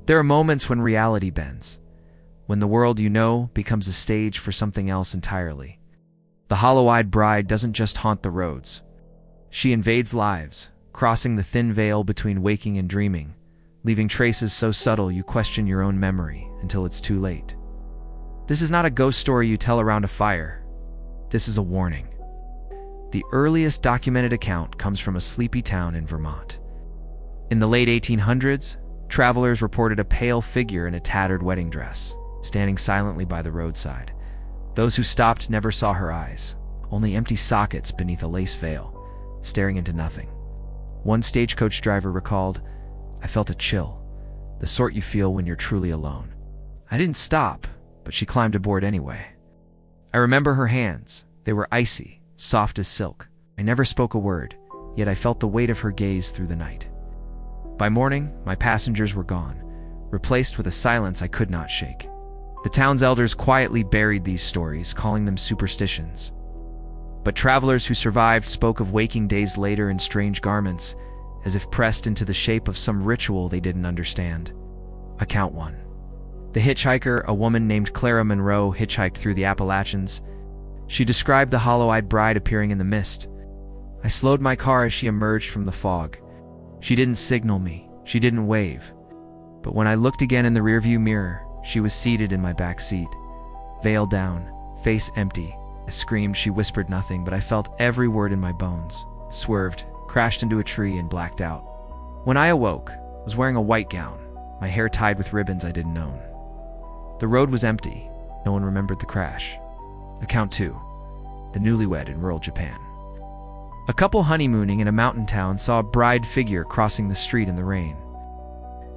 There are moments when reality bends, when the world you know becomes a stage for something else entirely. The hollow-eyed bride doesn't just haunt the roads. She invades lives, crossing the thin veil between waking and dreaming, leaving traces so subtle you question your own memory until it's too late. This is not a ghost story you tell around a fire. This is a warning. The earliest documented account comes from a sleepy town in Vermont. In the late 1800s, travelers reported a pale figure in a tattered wedding dress, standing silently by the roadside. Those who stopped never saw her eyes, only empty sockets beneath a lace veil, staring into nothing. One stagecoach driver recalled, "I felt a chill, the sort you feel when you're truly alone. I didn't stop, but she climbed aboard anyway. I remember her hands. They were icy, soft as silk. I never spoke a word, yet I felt the weight of her gaze through the night." By morning, my passengers were gone, replaced with a silence I could not shake. The town's elders quietly buried these stories, calling them superstitions. But travelers who survived spoke of waking days later in strange garments, as if pressed into the shape of some ritual they didn't understand. Account 1. The hitchhiker, a woman named Clara Monroe, hitchhiked through the Appalachians. She described the hollow-eyed bride appearing in the mist. "I slowed my car as she emerged from the fog. She didn't signal me, she didn't wave. But when I looked again in the rearview mirror, she was seated in my back seat, veil down, face empty. I screamed, she whispered nothing, but I felt every word in my bones. Swerved, crashed into a tree, and blacked out. When I awoke, I was wearing a white gown, my hair tied with ribbons I didn't own. The road was empty. No one remembered the crash." Account 2. The newlywed in rural Japan. A couple honeymooning in a mountain town saw a bride figure crossing the street in the rain.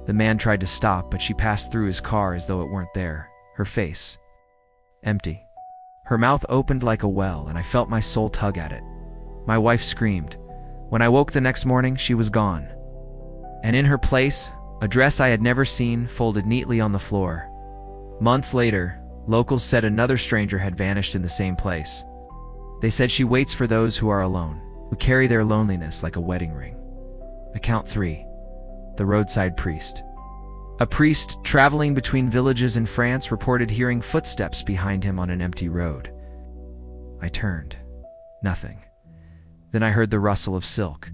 The man tried to stop, but she passed through his car as though it weren't there. Her face, empty. Her mouth opened like a well, and I felt my soul tug at it. My wife screamed. When I woke the next morning, she was gone. And in her place, a dress I had never seen folded neatly on the floor. Months later, locals said another stranger had vanished in the same place. They said she waits for those who are alone, who carry their loneliness like a wedding ring. Account 3. The roadside priest. A priest traveling between villages in France reported hearing footsteps behind him on an empty road. I turned. Nothing. Then I heard the rustle of silk.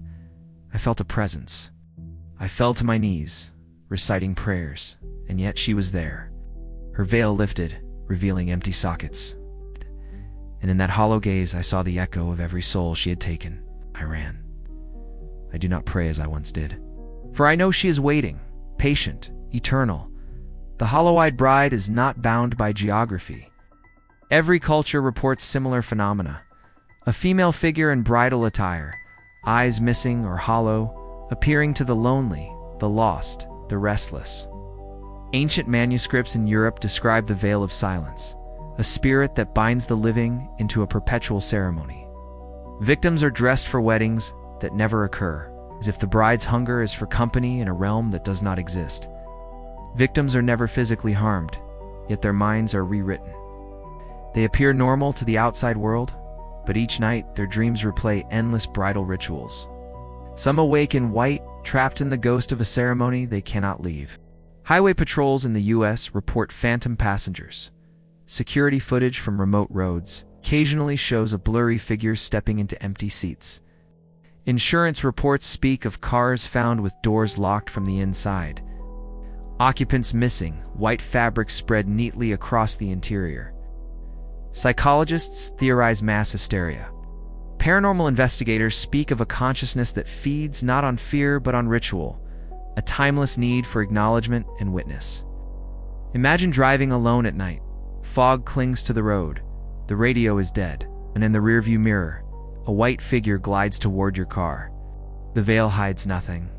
I felt a presence. I fell to my knees, reciting prayers, and yet she was there. Her veil lifted, revealing empty sockets. And in that hollow gaze I saw the echo of every soul she had taken. I ran. I do not pray as I once did. For I know she is waiting, patient, eternal. The hollow-eyed bride is not bound by geography. Every culture reports similar phenomena. A female figure in bridal attire, eyes missing or hollow, appearing to the lonely, the lost, the restless. Ancient manuscripts in Europe describe the veil of silence, a spirit that binds the living into a perpetual ceremony. Victims are dressed for weddings that never occur, as if the bride's hunger is for company in a realm that does not exist. Victims are never physically harmed, yet their minds are rewritten. They appear normal to the outside world, but each night their dreams replay endless bridal rituals. Some awake in white, trapped in the ghost of a ceremony they cannot leave. Highway patrols in the U.S. report phantom passengers. Security footage from remote roads occasionally shows a blurry figure stepping into empty seats. Insurance reports speak of cars found with doors locked from the inside. Occupants missing, white fabric spread neatly across the interior. Psychologists theorize mass hysteria. Paranormal investigators speak of a consciousness that feeds not on fear but on ritual, a timeless need for acknowledgement and witness. Imagine driving alone at night. Fog clings to the road. The radio is dead, and in the rearview mirror, a white figure glides toward your car. The veil hides nothing.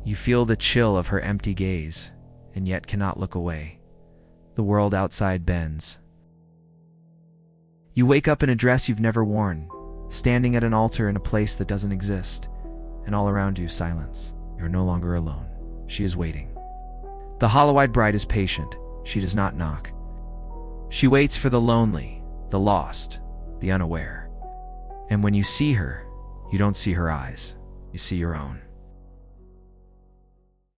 You feel the chill of her empty gaze, and yet cannot look away. The world outside bends. You wake up in a dress you've never worn, standing at an altar in a place that doesn't exist, and all around you, silence. You're no longer alone. She is waiting. The hollow-eyed bride is patient. She does not knock. She waits for the lonely, the lost, the unaware. And when you see her, you don't see her eyes. You see your own.